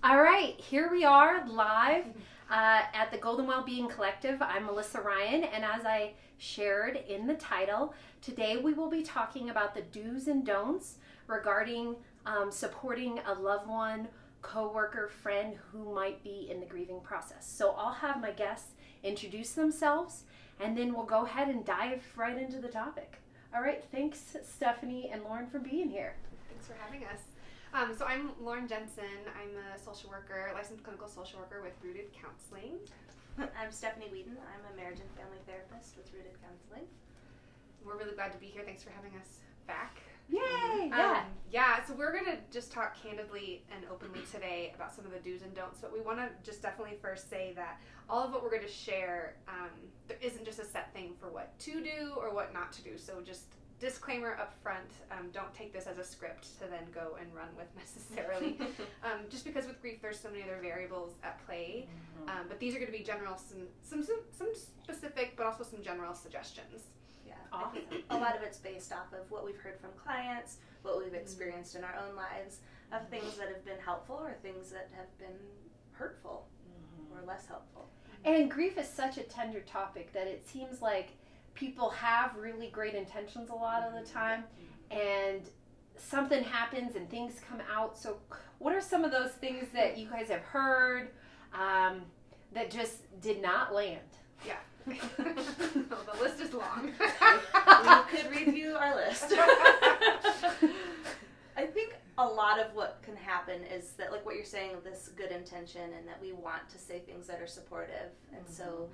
All right, here we are live at the Golden Wellbeing Collective. I'm Melissa Ryan, and as I shared in the title, today we will be talking about the do's and don'ts regarding supporting a loved one, coworker, friend who might be in the grieving process. So I'll have my guests introduce themselves, and then we'll go ahead and dive right into the topic. All right, thanks Stephanie and Lauren for being here. Thanks for having us. So I'm Lauren Jensen. I'm a social worker, licensed clinical social worker with Rooted Counseling. I'm Stephanie Weeden. I'm a marriage and family therapist with Rooted Counseling. We're really glad to be here. Thanks for having us back. Yay! So we're going to just talk candidly and openly today about some of the do's and don'ts, but we want to just definitely first say that all of what we're going to share, there isn't just a set thing for what to do or what not to do. So just disclaimer up front, don't take this as a script to then go and run with necessarily. Just because with grief there's so many other variables at play. But these are going to be general, some specific, but also some general suggestions. Yeah, I think a lot of it's based off of what we've heard from clients, what we've experienced in our own lives, of things that have been helpful or things that have been hurtful or less helpful. And grief is such a tender topic that it seems like people have really great intentions a lot of the time, and something happens and things come out. So what are some of those things that you guys have heard that just did not land? Yeah. The list is long. We could review our list. I think a lot of what can happen is that, like what you're saying, this good intention and that we want to say things that are supportive. And so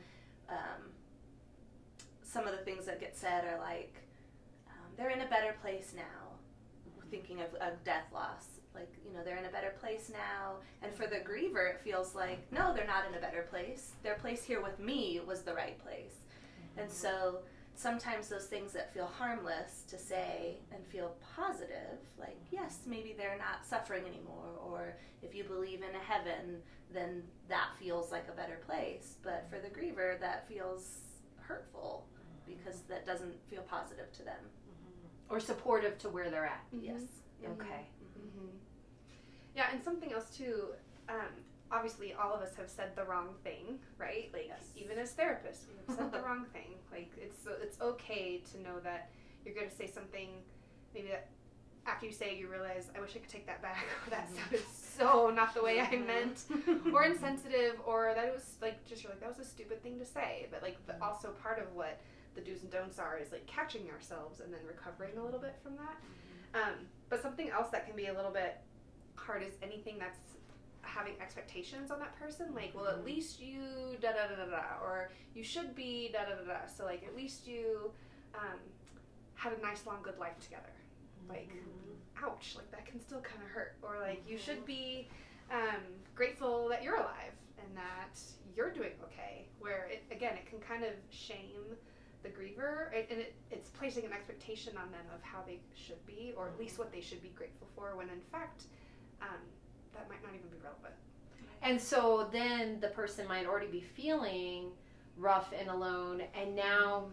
some of the things that get said are like, they're in a better place now, thinking of death loss. Like, they're in a better place now. And for the griever, it feels like, no, they're not in a better place. Their place here with me was the right place. And so sometimes those things that feel harmless to say and feel positive, like, yes, maybe they're not suffering anymore. Or if you believe in a heaven, then that feels like a better place. But for the griever, that feels hurtful because that doesn't feel positive to them. Or supportive to where they're at. Yes. Okay. Yeah, and something else too, obviously all of us have said the wrong thing, right? Like, even as therapists, we have said the wrong thing. Like, it's okay to know that you're going to say something, maybe that after you say it, you realize, I wish I could take that back, or that sounded so not the way I meant, or insensitive, or that it was like, just you're like, that was a stupid thing to say. But like, also part of what the do's and don'ts are is like catching ourselves and then recovering a little bit from that. But something else that can be a little bit hard is anything that's having expectations on that person, like, well, at least you da da da da da, or you should be da da da da. So like, at least you had a nice long good life together. Like, ouch, like that can still kind of hurt. Or like, you should be grateful that you're alive and that you're doing okay. Where it can kind of shame the griever, and it's placing an expectation on them of how they should be, or at least what they should be grateful for, when in fact that might not even be relevant. And so then the person might already be feeling rough and alone, and now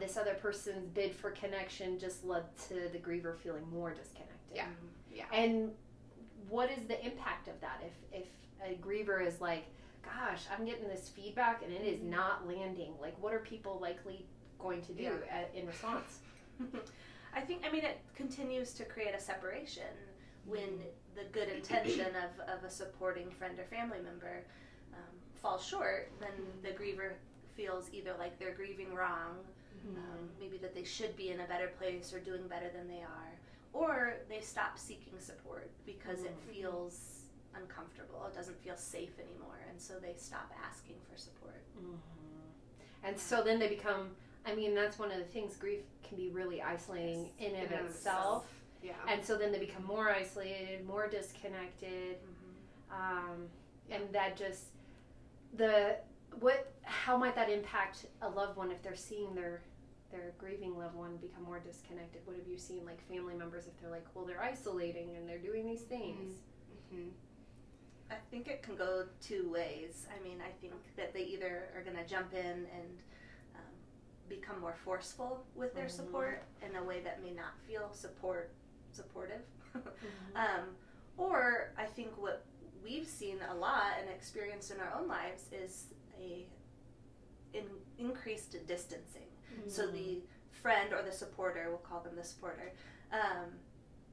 this other person's bid for connection just led to the griever feeling more disconnected. Yeah. And what is the impact of that? If a griever is like, gosh, I'm getting this feedback and it is not landing, like, what are people likely going to do in response? I mean, it continues to create a separation when the good intention of a supporting friend or family member falls short. Then the griever feels either like they're grieving wrong, maybe that they should be in a better place or doing better than they are, or they stop seeking support because it feels uncomfortable, it doesn't feel safe anymore, and so they stop asking for support. And so then they become, I mean, that's one of the things, grief can be really isolating in and of itself. Yeah. And so then they become more isolated, more disconnected, and that just, how might that impact a loved one if they're seeing their grieving loved one become more disconnected? What have you seen, like family members, if they're like, well, they're isolating and they're doing these things? I think it can go two ways. I mean, I think that they either are going to jump in and become more forceful with their support in a way that may not feel supportive. Or I think what we've experienced in our own lives is a increased distancing. Mm-hmm. So the friend or the supporter, we'll call them the supporter,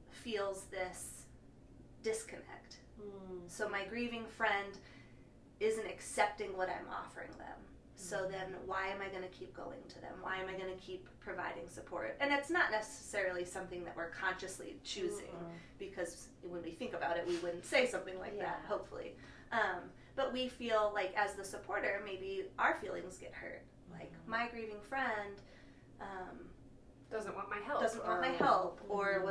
feels this disconnect. So my grieving friend isn't accepting what I'm offering them. So then why am I going to keep going to them? Why am I going to keep providing support? And it's not necessarily something that we're consciously choosing, because when we think about it, we wouldn't say something like that, hopefully. But we feel like as the supporter, maybe our feelings get hurt. Like my grieving friend doesn't want my help. Or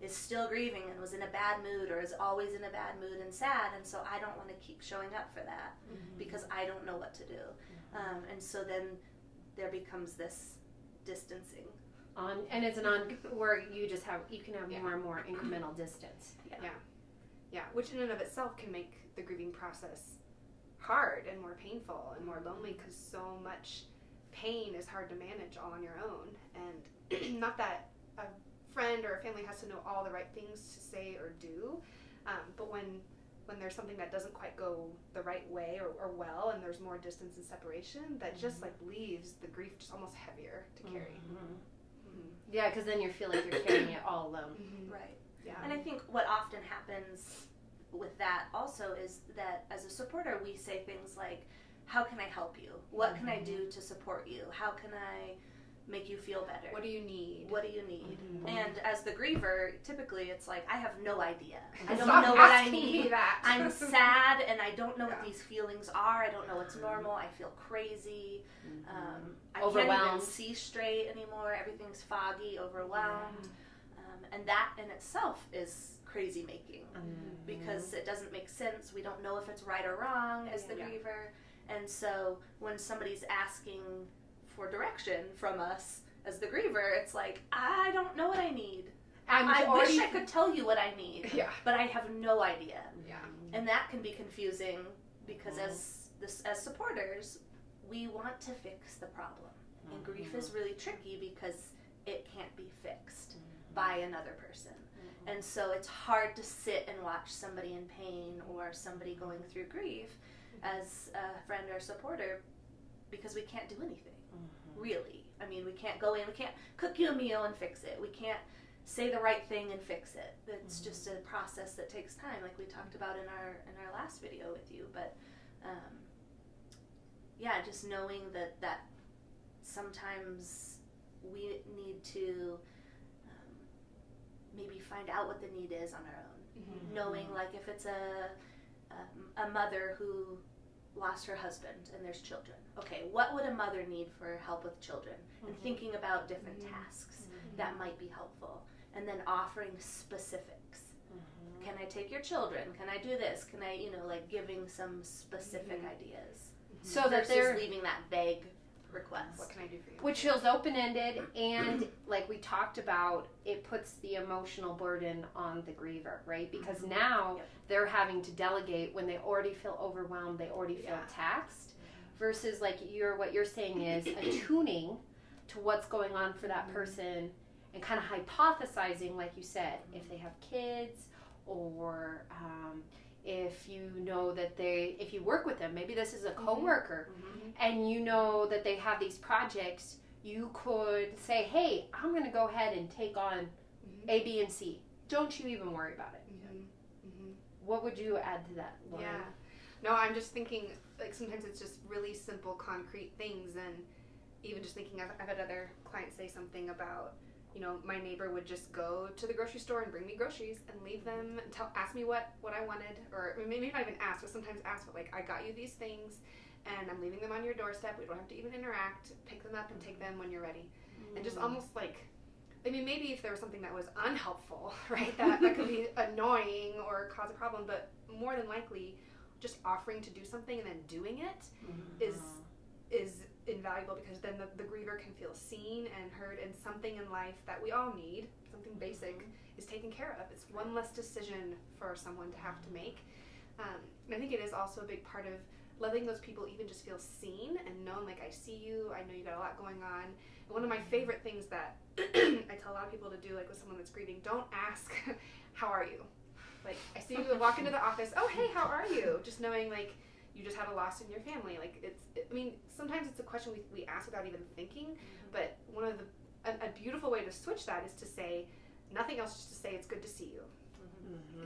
is still grieving and was in a bad mood, or is always in a bad mood and sad, and so I don't want to keep showing up for that because I don't know what to do. And so then there becomes this distancing. And it's where you can have more and more incremental distance. Yeah, which in and of itself can make the grieving process hard and more painful and more lonely, because so much pain is hard to manage all on your own. And not that a friend or a family has to know all the right things to say or do, but when there's something that doesn't quite go the right way or well, and there's more distance and separation, that just like leaves the grief just almost heavier to carry. Yeah, because then you feel like you're carrying it all alone. Right. Yeah. And I think what often happens with that also is that as a supporter, we say things like, how can I help you? What can I do to support you? How can I make you feel better? What do you need? And as the griever, typically it's like, I have no idea. I don't Stop know what I asking need. me that. I'm sad and I don't know what these feelings are. I don't know what's normal. I feel crazy. I can't even see straight anymore. Everything's foggy, overwhelmed. And that in itself is crazy making, because it doesn't make sense. We don't know if it's right or wrong as the griever. And so when somebody's asking for direction from us as the griever, it's like, I don't know what I need. I wish I could tell you what I need, but I have no idea. And that can be confusing, because as supporters, we want to fix the problem. And grief is really tricky because it can't be fixed by another person. And so it's hard to sit and watch somebody in pain or somebody going through grief as a friend or supporter, because we can't do anything, really. I mean, we can't go in, we can't cook you a meal and fix it. We can't say the right thing and fix it. It's just a process that takes time, like we talked about in our last video with you. But just knowing that sometimes we need to maybe find out what the need is on our own. Knowing, like, if it's a mother who lost her husband and there's children. Okay, what would a mother need for help with children? And thinking about different tasks that might be helpful. And then offering specifics. Can I take your children? Can I do this? Can I, giving some specific ideas. So that they're leaving that vague request. What can I do for you? Which feels open-ended, and like we talked about, it puts the emotional burden on the griever, right? Because now they're having to delegate when they already feel overwhelmed, they already feel taxed, versus like what you're saying is attuning to what's going on for that person, and kind of hypothesizing, like you said, if they have kids, or if you know that if you work with them, maybe this is a coworker, and you know that they have these projects, you could say, hey, I'm going to go ahead and take on A, B, and C. Don't you even worry about it. What would you add to that, Lauren? No, I'm just thinking, like, sometimes it's just really simple, concrete things, and even just thinking, I've had other clients say something about, my neighbor would just go to the grocery store and bring me groceries and leave them and ask me what I wanted, or maybe not even ask, but sometimes ask, but like, I got you these things and I'm leaving them on your doorstep. We don't have to even interact. Pick them up and take them when you're ready. And just almost like, maybe if there was something that was unhelpful, right, that could be annoying or cause a problem, but more than likely just offering to do something and then doing it is invaluable, because then the griever can feel seen and heard, and something in life that we all need, something basic, is taken care of. It's one less decision for someone to have to make. And I think it is also a big part of letting those people even just feel seen and known, like, I see you, I know you got a lot going on. And one of my favorite things that I tell a lot of people to do, like with someone that's grieving, don't ask, how are you? Like, I see you walk into the office, oh, hey, how are you? Just knowing, like, you just had a loss in your family. Like, I mean, sometimes it's a question we ask without even thinking, but one of a beautiful way to switch that is to say, nothing else, just to say, it's good to see you.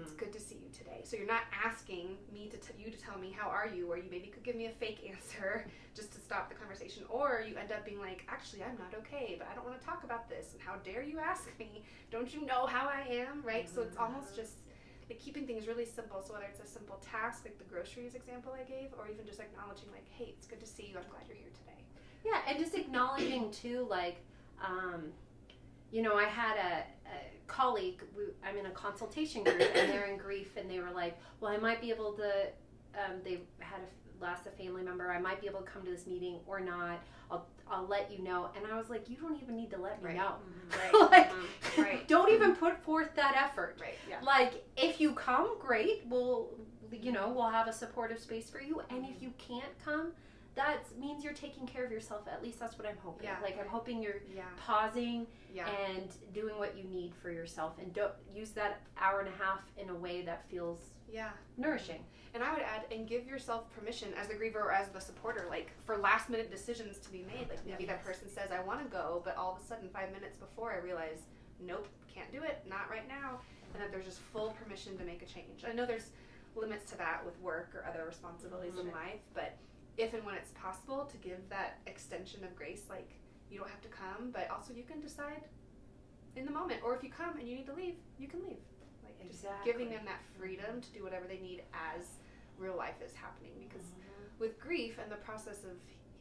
It's good to see you today. So you're not asking me you to tell me how are you, or you maybe could give me a fake answer just to stop the conversation, or you end up being like, actually, I'm not okay, but I don't want to talk about this, and how dare you ask me? Don't you know how I am, right? So it's almost just like keeping things really simple. So whether it's a simple task like the groceries example I gave, or even just acknowledging like, hey, it's good to see you, I'm glad you're here today. Yeah, and just acknowledging too, like, you know, I had a colleague, I'm in a consultation group, and they're in grief, and they were like, well, I might be able to, they had lost a family member, I might be able to come to this meeting or not, I'll let you know. And I was like, you don't even need to let me know. Like, don't even put forth that effort. Like, if you come, great, we'll have a supportive space for you, and if you can't come, that means you're taking care of yourself. At least that's what I'm hoping. I'm hoping you're pausing and doing what you need for yourself, and don't use that hour and a half in a way that feels nourishing. And I would add, and give yourself permission as the griever or as the supporter, like, for last minute decisions to be made. Like, maybe that person says, I want to go, but all of a sudden 5 minutes before I realize, nope, can't do it, not right now. And that there's just full permission to make a change. I know there's limits to that with work or other responsibilities in life, but if and when it's possible to give that extension of grace, like, you don't have to come, but also you can decide in the moment. Or if you come and you need to leave, you can leave. Like, just giving them that freedom to do whatever they need as real life is happening. Because with grief and the process of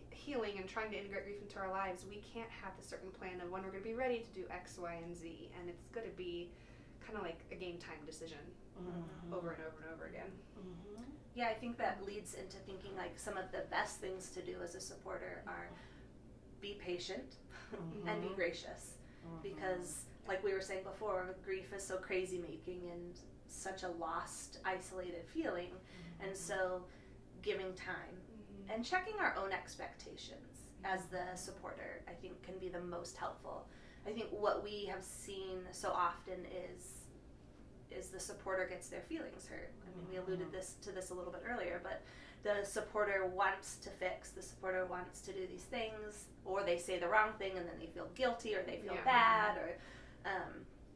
healing and trying to integrate grief into our lives, we can't have a certain plan of when we're going to be ready to do X, Y, and Z. And it's going to be kind of like a game time decision over and over and over again. Yeah, I think that leads into thinking like some of the best things to do as a supporter are be patient and be gracious. Because like we were saying before, grief is so crazy making and such a lost, isolated feeling. And so giving time and checking our own expectations as the supporter, I think, can be the most helpful. I think what we have seen so often is the supporter gets their feelings hurt. I mean, we alluded to this a little bit earlier, but the supporter wants to fix, the supporter wants to do these things, or they say the wrong thing and then they feel guilty or they feel bad, or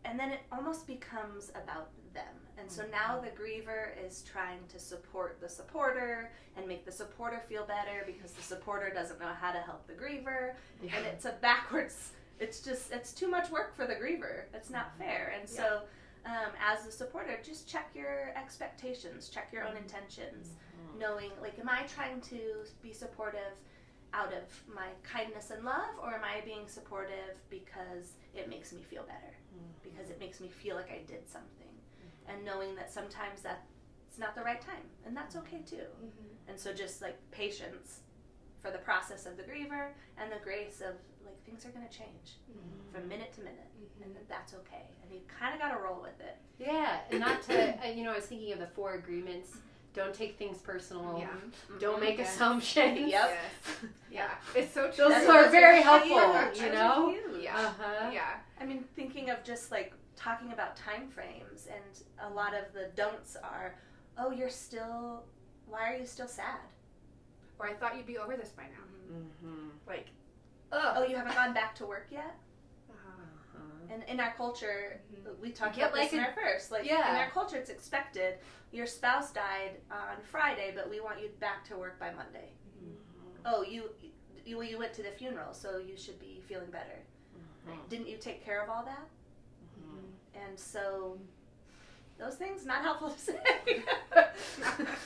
and then it almost becomes about them. And so now the griever is trying to support the supporter and make the supporter feel better because the supporter doesn't know how to help the griever. And it's a backwards, it's too much work for the griever. It's not fair. And so as the supporter, just check your expectations, check your own intentions, knowing, like, am I trying to be supportive out of my kindness and love, or am I being supportive because it makes me feel better, because it makes me feel like I did something, and knowing that sometimes that's not the right time, and that's okay too. And so just like patience for the process of the griever, and the grace of, like, things are going to change from minute to minute, and that's okay, and you kind of got to roll with it. Yeah, and not to, I was thinking of the 4 agreements. Don't take things personal. Don't make assumptions. It's so true. Those are very helpful, you know? I mean, thinking of just like talking about time frames, and a lot of the don'ts are, oh, why are you still sad? Or I thought you'd be over this by now. Like, oh, you haven't gone back to work yet? And in our culture, we talked about this in our first. Like, in our culture, it's expected. Your spouse died on Friday, but we want you back to work by Monday. Oh, you went to the funeral, so you should be feeling better. Didn't you take care of all that? And so, those things, not helpful to say.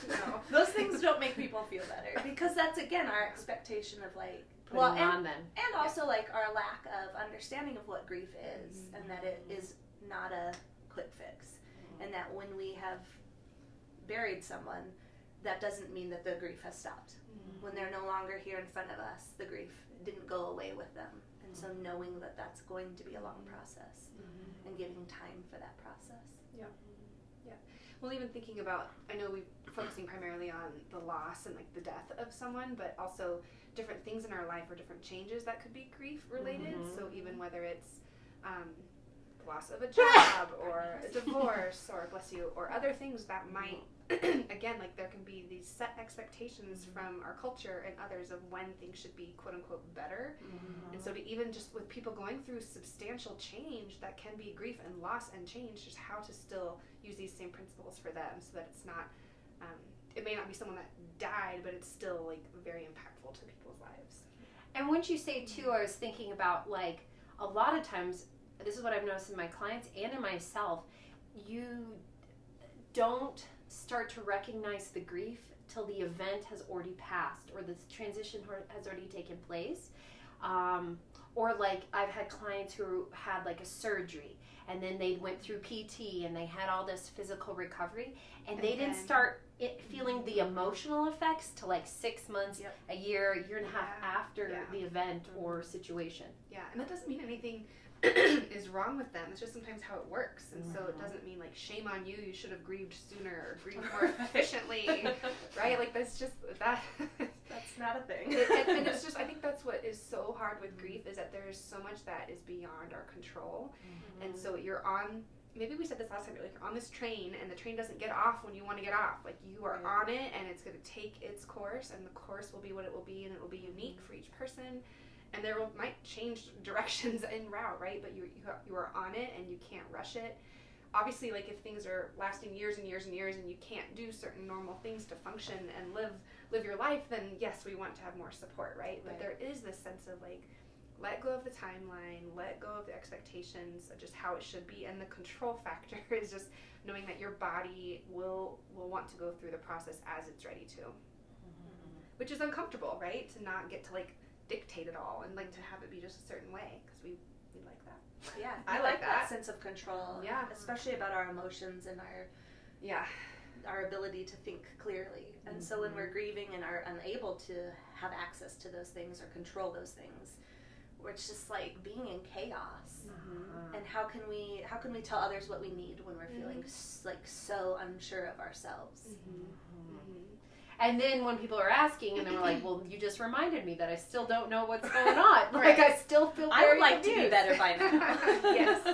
No. Those things don't make people feel better, because that's, again, our expectation of, like, and also like our lack of understanding of what grief is, and that it is not a quick fix, and that when we have buried someone, that doesn't mean that the grief has stopped. When they're no longer here in front of us, the grief didn't go away with them. And so knowing that that's going to be a long process, and giving time for that process. Well, even thinking about, I know we're focusing primarily on the loss and like the death of someone, but also different things in our life or different changes that could be grief related. So even whether it's loss of a job or a divorce or, bless you, or other things that might, again, like there can be these set expectations from our culture and others of when things should be quote unquote better. And so to even just with people going through substantial change that can be grief and loss and change, just how to still use these same principles for them so that it's not, it may not be someone that died, but it's still like very impactful to people's lives. And once you say too, I was thinking about like a lot of times, this is what I've noticed in my clients and in myself, you don't start to recognize the grief till the event has already passed or the transition has already taken place. Or like I've had clients who had like a surgery and then they went through PT and they had all this physical recovery and they didn't start feeling the emotional effects till like 6 months, a year and a half after the event or situation. Yeah, and that doesn't mean anything is wrong with them. It's just sometimes how it works. And so it doesn't mean like shame on you, you should have grieved sooner or grieved more efficiently, right? Like that's just that. That's not a thing. And it's just, I think that's what is so hard with grief is that there's so much that is beyond our control. And so you're on, maybe we said this last time, like you're on this train and the train doesn't get off when you want to get off. Like you are on it and it's going to take its course and the course will be what it will be and it will be unique for each person. And there might change directions en route, right? But you are on it and you can't rush it. Obviously, like if things are lasting years and years and years and you can't do certain normal things to function and live your life, then yes, we want to have more support, right? But there is this sense of like, let go of the timeline, let go of the expectations of just how it should be. And the control factor is just knowing that your body will want to go through the process as it's ready to. Which is uncomfortable, right? To not get to like dictate it all and like to have it be just a certain way because we like that. Yeah, I like that sense of control. Yeah, especially about our emotions and our ability to think clearly. And so when we're grieving and are unable to have access to those things or control those things, where it's just like being in chaos. And how can we tell others what we need when we're feeling like so unsure of ourselves? And then when people are asking and they're like, well, you just reminded me that I still don't know what's going on. Like I still feel very I would like confused. to be better by now. Yes.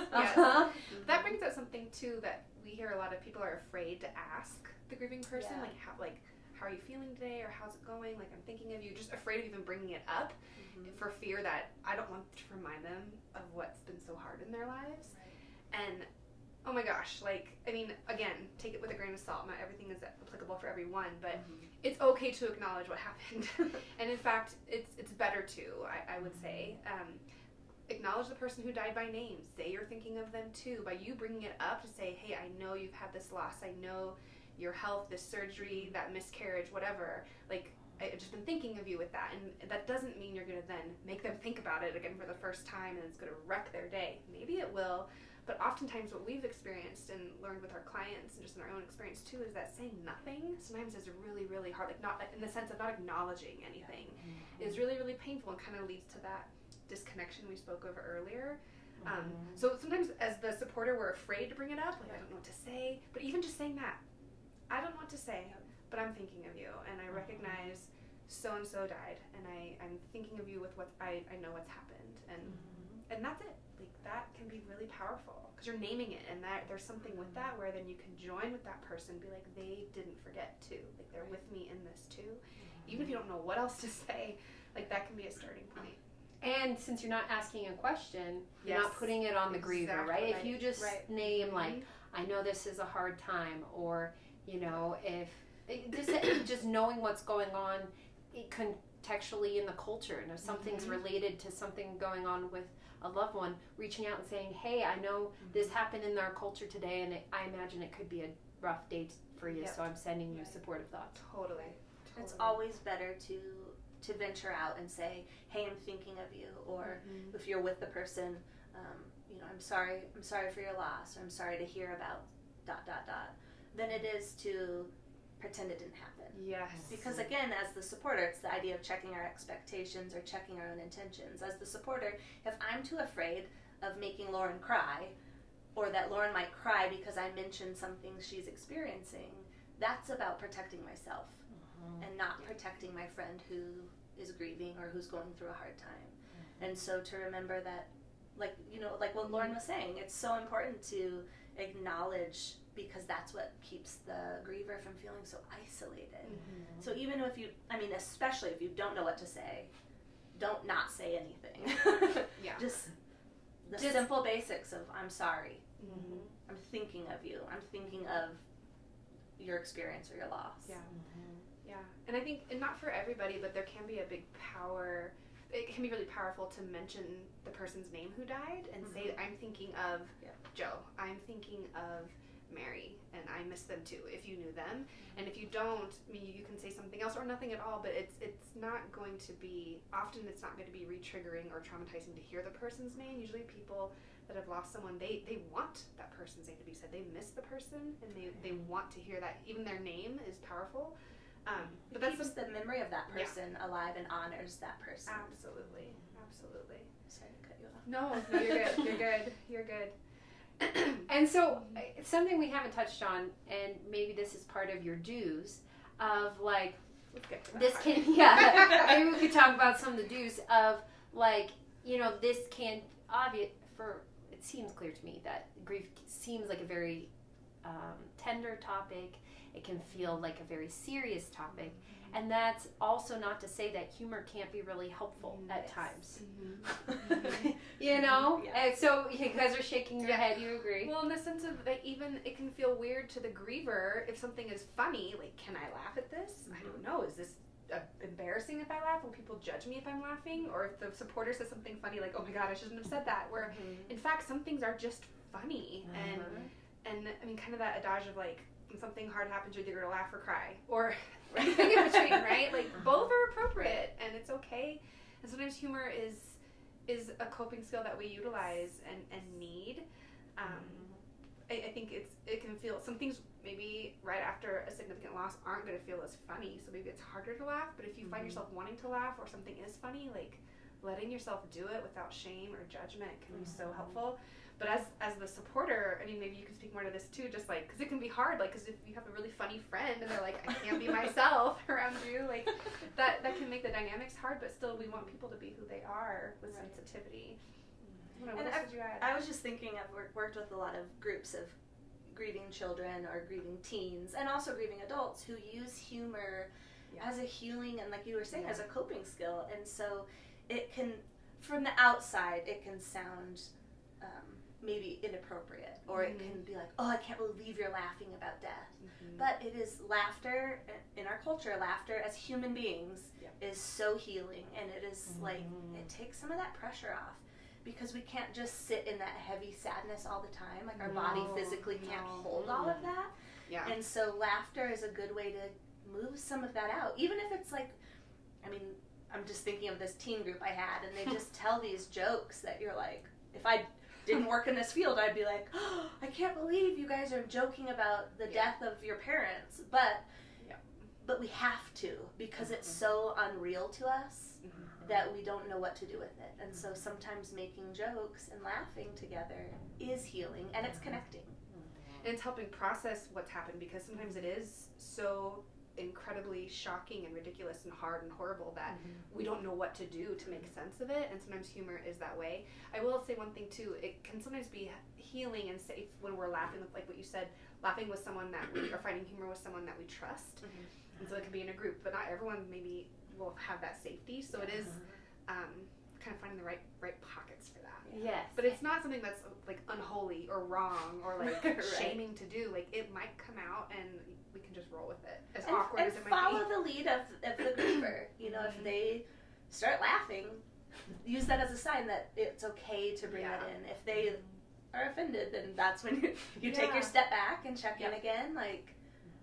That brings up something too that we hear a lot of people are afraid to ask the grieving person, like how are you feeling today or how's it going? Like I'm thinking of you, just afraid of even bringing it up for fear that I don't want to remind them of what's been so hard in their lives. And oh my gosh, like, I mean, again, take it with a grain of salt. Not everything is applicable for everyone, but it's okay to acknowledge what happened. And in fact, it's better to, I would say. Acknowledge the person who died by name. Say you're thinking of them too. By you bringing it up to say, hey, I know you've had this loss. I know your health, this surgery, that miscarriage, whatever. Like, I've just been thinking of you with that. And that doesn't mean you're going to then make them think about it again for the first time and it's going to wreck their day. Maybe it will. But oftentimes what we've experienced and learned with our clients and just in our own experience too is that saying nothing sometimes is really, really hard. Like not in the sense of not acknowledging anything is really, really painful and kind of leads to that disconnection we spoke of earlier. So sometimes as the supporter we're afraid to bring it up, like I don't know what to say. But even just saying that, I don't know what to say, but I'm thinking of you and I recognize so-and-so died and I'm thinking of you with what I know what's happened and that's it. Like that can be really powerful because you're naming it and that there's something with that where then you can join with that person, be like they didn't forget too, like they're with me in this too, even if you don't know what else to say. Like that can be a starting point. And since you're not asking a question, you're not putting it on the griever, right? If you just name like, I know this is a hard time, or you know, if just knowing what's going on contextually in the culture, and if something's related to something going on with a loved one, reaching out and saying, hey, I know this happened in our culture today and I imagine it could be a rough day for you, so I'm sending you supportive thoughts. Totally. It's always better to venture out and say, hey, I'm thinking of you, or if you're with the person, you know, I'm sorry for your loss, or I'm sorry to hear about ... than it is to pretend it didn't happen. Yes. Because again, as the supporter, it's the idea of checking our expectations or checking our own intentions. As the supporter, if I'm too afraid of making Lauren cry, or that Lauren might cry because I mentioned something she's experiencing, that's about protecting myself and not protecting my friend who is grieving or who's going through a hard time. And so to remember that like, like what Lauren was saying, it's so important to acknowledge, because that's what keeps the griever from feeling so isolated. So even if especially if you don't know what to say, don't not say anything. Just the simple basics of, I'm sorry. I'm thinking of you. I'm thinking of your experience or your loss. Yeah, and I think, and not for everybody, but there can be a big power. It can be really powerful to mention the person's name who died and say, I'm thinking of Joe. I'm thinking of Mary, and I miss them too, if you knew them. And if you don't, you can say something else or nothing at all, but it's not going to be, often it's not going to be re-triggering or traumatizing to hear the person's name. Usually people that have lost someone, they want that person's name to be said. They miss the person, and they want to hear that. Even their name is powerful. But that's keeps the memory of that person alive and honors that person. Absolutely. Sorry to cut you off. No, you're good. You're good. And so something we haven't touched on, and maybe this is part of your dues, of like, let's get to that this part. maybe we could talk about some of the dues of like, this can it seems clear to me that grief seems like a very tender topic. It can feel like a very serious topic. And that's also not to say that humor can't be really helpful at times. And so you guys are shaking your head, you agree? Well, in the sense of that, even it can feel weird to the griever if something is funny, like, can I laugh at this? I don't know, is this embarrassing if I laugh? Will people judge me if I'm laughing? Or if the supporter says something funny, like, oh my god, I shouldn't have said that, where in fact some things are just funny. And I mean, kind of that adage of like, when something hard happens, you're either going to laugh or cry, or anything in between, right? Like, both are appropriate, and it's okay. And sometimes humor is a coping skill that we utilize and need. I think it can feel, some things maybe right after a significant loss aren't going to feel as funny, so maybe it's harder to laugh. But if you find yourself wanting to laugh, or something is funny, like, letting yourself do it without shame or judgment can be so helpful. But as the supporter, I mean, maybe you can speak more to this too, just like, because it can be hard, like, because if you have a really funny friend and they're like, I can't be myself around you, like, that can make the dynamics hard, but still we want people to be who they are with sensitivity. What else did you add? I was just thinking, I've worked with a lot of groups of grieving children or grieving teens, and also grieving adults, who use humor as a healing and, like you were saying, as a coping skill. And so it can, from the outside, it can sound maybe inappropriate, or it can be like, oh, I can't believe you're laughing about death. But it is laughter, in our culture, laughter as human beings is so healing, and it is like, it takes some of that pressure off, because we can't just sit in that heavy sadness all the time. Like, our body physically can't hold all of that. And so laughter is a good way to move some of that out, even if it's like, I mean, I'm just thinking of this teen group I had, and they just tell these jokes that you're like, if I didn't work in this field, I'd be like, oh, I can't believe you guys are joking about the death of your parents. But we have to, because it's so unreal to us that we don't know what to do with it. And so sometimes making jokes and laughing together is healing, and it's connecting. And it's helping process what's happened, because sometimes it is so incredibly shocking and ridiculous and hard and horrible that we don't know what to do to make sense of it. And sometimes humor is that way. I will say one thing too, it can sometimes be healing and safe when we're laughing with, like what you said, laughing with someone that we are, finding humor with someone that we trust. And so it can be in a group, but not everyone maybe will have that safety. So it is kind of finding the right pockets for that. Yes. But it's not something that's like unholy or wrong or like shaming to do. Like, it might come out and we can just roll with it, as awkward as it might be. And follow the lead of the griever. If they start laughing, use that as a sign that it's okay to bring it in. If they are offended, then that's when you take your step back and check in again. Like,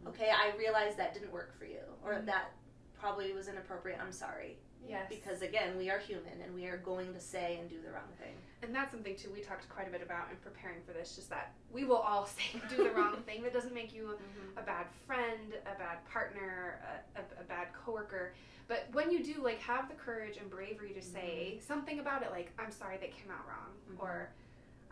okay, I realize that didn't work for you, or that probably was inappropriate. I'm sorry. Yes. Because again, we are human, and we are going to say and do the wrong thing. And that's something too we talked quite a bit about in preparing for this, just that we will all say do the wrong thing. That doesn't make you a bad friend, a bad partner, a bad coworker. But when you do, like, have the courage and bravery to say something about it, like, I'm sorry that came out wrong, or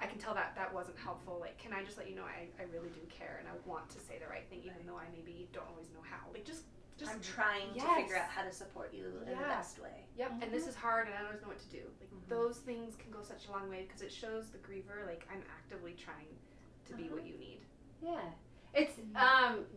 I can tell that wasn't helpful. Like, can I just let you know I really do care, and I want to say the right thing, even though I maybe don't always know how. Like, just I'm trying to figure out how to support you in the best way. Yep, and this is hard and I don't know what to do. Like those things can go such a long way because it shows the griever, like, I'm actively trying to be what you need. Yeah. It's,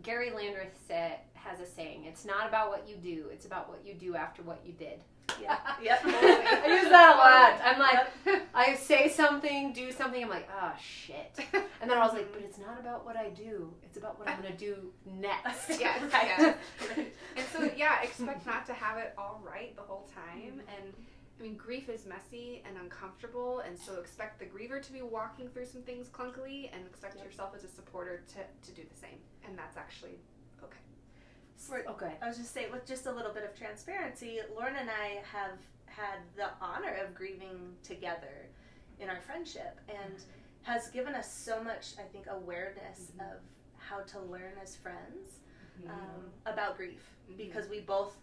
Gary Landreth has a saying, it's not about what you do, it's about what you do after what you did. Yeah. Yep. I use that a lot. I'm like, I say something, do something, I'm like, oh, shit. And then I was like, but it's not about what I do, it's about what I'm going to do next. Yeah. And so, expect not to have it all right the whole time. And I mean, grief is messy and uncomfortable, and so expect the griever to be walking through some things clunkily, and expect yourself as a supporter to do the same. And that's actually okay. Okay. I was just saying, with just a little bit of transparency, Lauren and I have had the honor of grieving together in our friendship, and has given us so much, I think, awareness of how to learn as friends about grief, because we both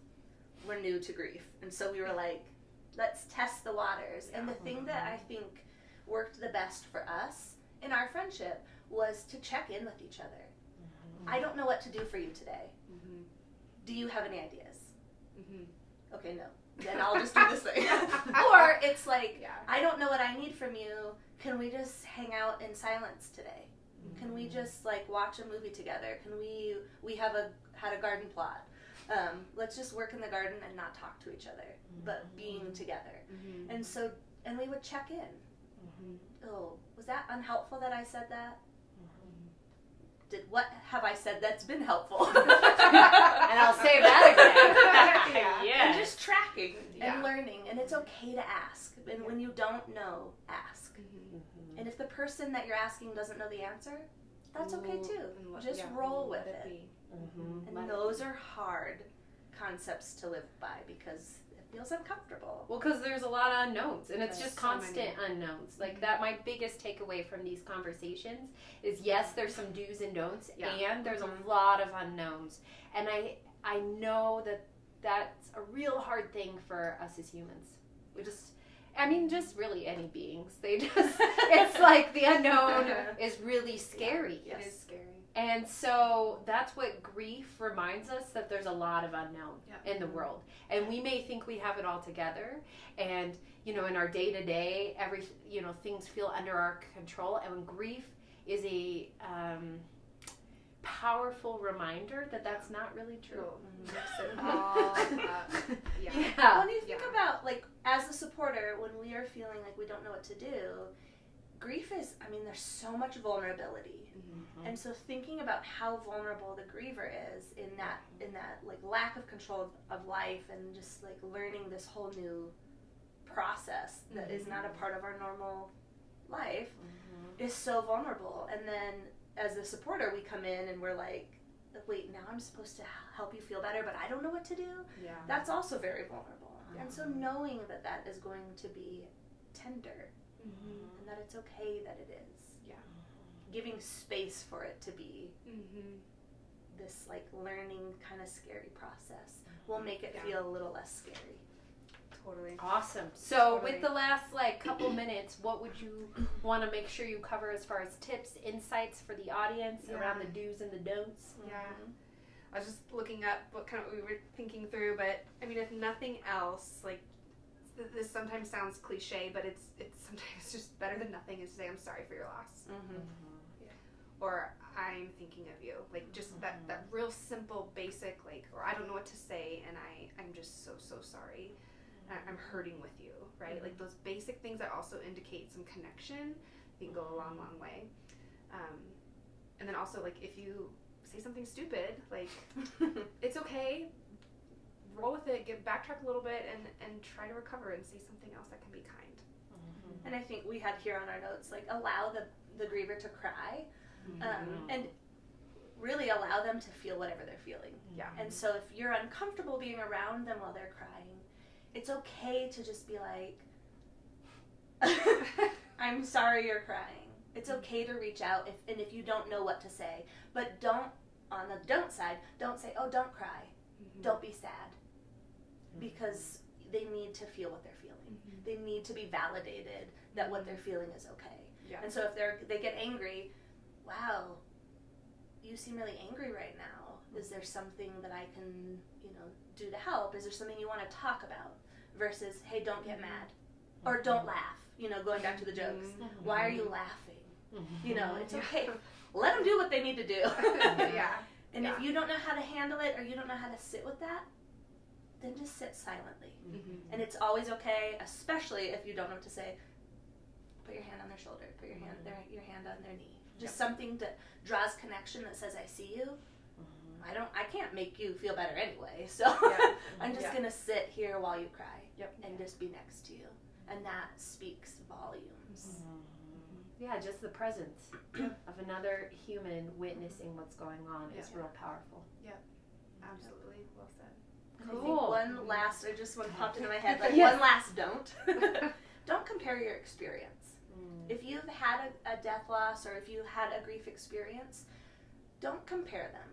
were new to grief, and so we were like, let's test the waters. And the thing that I think worked the best for us in our friendship was to check in with each other. I don't know what to do for you today. Do you have any ideas? Okay, no. Then I'll just do this thing. Or it's like, I don't know what I need from you. Can we just hang out in silence today? Can we just like watch a movie together? Can we had a garden plot. Let's just work in the garden and not talk to each other, but being together. And so, and we would check in. Oh, was that unhelpful that I said that? What have I said that's been helpful? And I'll say that again. And just tracking and learning, and it's okay to ask. And when you don't know, ask. And if the person that you're asking doesn't know the answer, that's okay too. Just roll with it. And those are hard concepts to live by because it feels uncomfortable. Well, because there's a lot of unknowns, and it's just constant unknowns. Like that, my biggest takeaway from these conversations is yes, there's some do's and don'ts, and there's a lot of unknowns. And I know that that's a real hard thing for us as humans. We just, I mean, just really any beings. They just, it's like the unknown is really scary. It is scary. And so that's what grief reminds us, that there's a lot of unknown in the world. And we may think we have it all together. And, you know, in our day-to-day, things feel under our control. And when grief is a powerful reminder that that's not really true. Well, when you think about, like, as a supporter, when we are feeling like we don't know what to do, grief is, I mean, there's so much vulnerability. And so thinking about how vulnerable the griever is in that like lack of control of life, and just like learning this whole new process that is not a part of our normal life is so vulnerable. And then as a supporter, we come in and we're like, wait, now I'm supposed to help you feel better, but I don't know what to do. That's also very vulnerable. And so knowing that that is going to be tender, and that it's okay that it is. Giving space for it to be this like learning kind of scary process will make it feel a little less scary. Totally. Awesome. So with the last like couple minutes, what would you want to make sure you cover as far as tips, insights for the audience around the do's and the don'ts? I was just looking up what we were thinking through, but I mean, if nothing else, like, this sometimes sounds cliche, but it's sometimes just better than nothing is to say, I'm sorry for your loss. Or I'm thinking of you. Like, just that real simple, basic, like, or I don't know what to say, and I'm just so sorry. I'm hurting with you, right? Like, those basic things that also indicate some connection, I think go a long, long way. And then also, like, if you say something stupid, like, it's okay. Roll with it, backtrack a little bit, and try to recover and say something else that can be kind. And I think we had here on our notes, like, allow the griever to cry, and really allow them to feel whatever they're feeling. And so if you're uncomfortable being around them while they're crying, it's okay to just be like, I'm sorry you're crying. It's okay to reach out if you don't know what to say. But don't, on the don't side, don't say, oh, don't cry. Don't be sad. Because they need to feel what they're feeling. They need to be validated that what they're feeling is okay. And so if they get angry, wow, you seem really angry right now. Is there something that I can, do to help? Is there something you want to talk about? Versus, hey, don't get mad. Or don't laugh. Going back to the jokes. Why are you laughing? It's okay. Let them do what they need to do. And if you don't know how to handle it or you don't know how to sit with that, then just sit silently. And it's always okay, especially if you don't know what to say. Put your hand on their shoulder. Put your hand on their knee. Just something that draws connection that says, I see you. I can't make you feel better anyway. So I'm just going to sit here while you cry and just be next to you. And that speaks volumes. Yeah, just the presence of another human witnessing what's going on is real powerful. Yep, absolutely. Well said. Cool. I think one last, or just one popped into my head, one last don't. Don't compare your experience. If you've had a death loss or if you had a grief experience, don't compare them,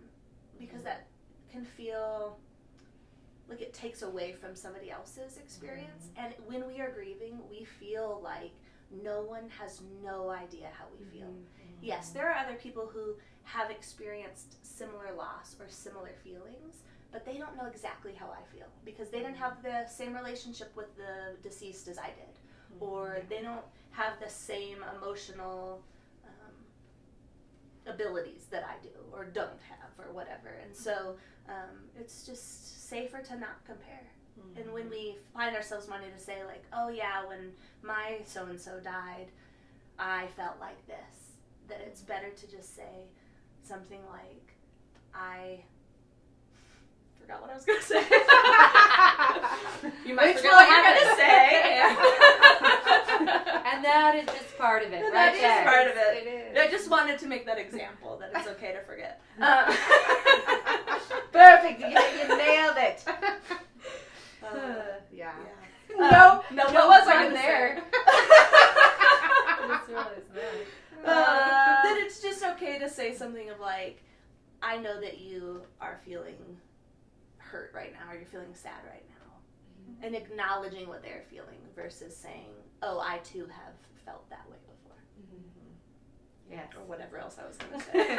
because that can feel like it takes away from somebody else's experience. And when we are grieving, we feel like no one has no idea how we feel. Yes, there are other people who have experienced similar loss or similar feelings, but they don't know exactly how I feel because they didn't have the same relationship with the deceased as I did, or they don't have the same emotional abilities that I do or don't have or whatever. And so it's just safer to not compare. And when we find ourselves wanting to say like, oh yeah, when my so-and-so died, I felt like this, that it's better to just say something like, I forgot what I was going to say. You might forget what you're going to say. And that is just part of it, right? That is part of it. It is. I just wanted to make that example that it's okay to forget. Perfect. You nailed it. No, what was I there? That it's just okay to say something of like, I know that you are feeling hurt right now, or you're feeling sad right now, and acknowledging what they're feeling versus saying, oh, I too have felt that way before. Yes. Or whatever else I was going to say.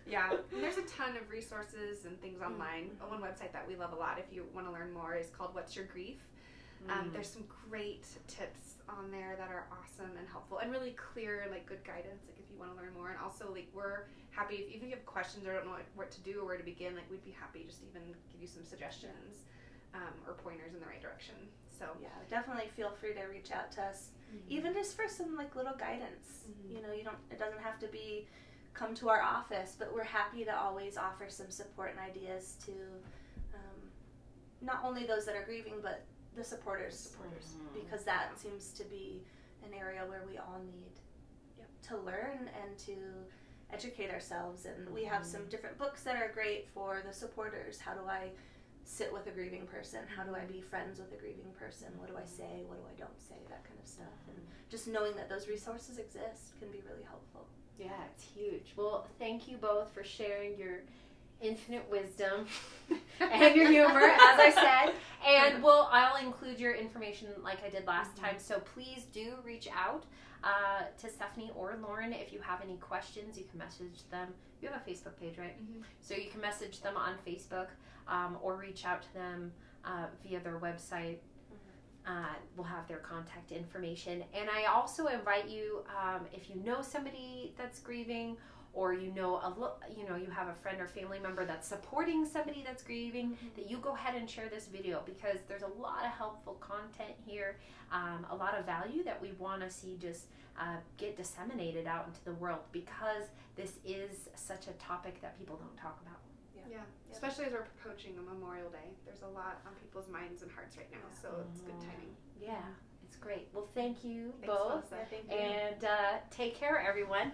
Yeah, and there's a ton of resources and things online. One website that we love a lot, if you want to learn more, is called What's Your Grief? There's some great tips on there that are awesome and helpful and really clear, like good guidance, like if you want to learn more. And also, like, we're happy if even if you have questions or don't know what to do or where to begin, like we'd be happy just even give you some suggestions or pointers in the right direction. So yeah, definitely feel free to reach out to us, even just for some like little guidance. It doesn't have to be come to our office, but we're happy to always offer some support and ideas to not only those that are grieving, but the supporters, because that seems to be an area where we all need to learn and to educate ourselves. And we have some different books that are great for the supporters. How do I sit with a grieving person? How do I be friends with a grieving person? What do I say? What do I don't say? That kind of stuff. And just knowing that those resources exist can be really helpful. Yeah, it's huge. Well, thank you both for sharing your infinite wisdom and your humor, as I said. And I'll include your information like I did last time. So please do reach out to Stephanie or Lauren if you have any questions. You can message them. You have a Facebook page, right? So you can message them on Facebook or reach out to them via their website. We'll have their contact information. And I also invite you, if you know somebody that's grieving, or you have a friend or family member that's supporting somebody that's grieving, that you go ahead and share this video, because there's a lot of helpful content here, a lot of value that we want to see just get disseminated out into the world, because this is such a topic that people don't talk about. Yeah. Especially as we're approaching a Memorial Day. There's a lot on people's minds and hearts right now, so it's good timing. Yeah, it's great. Well, thank you Thanks, both. Melissa. Thank you. And take care, everyone.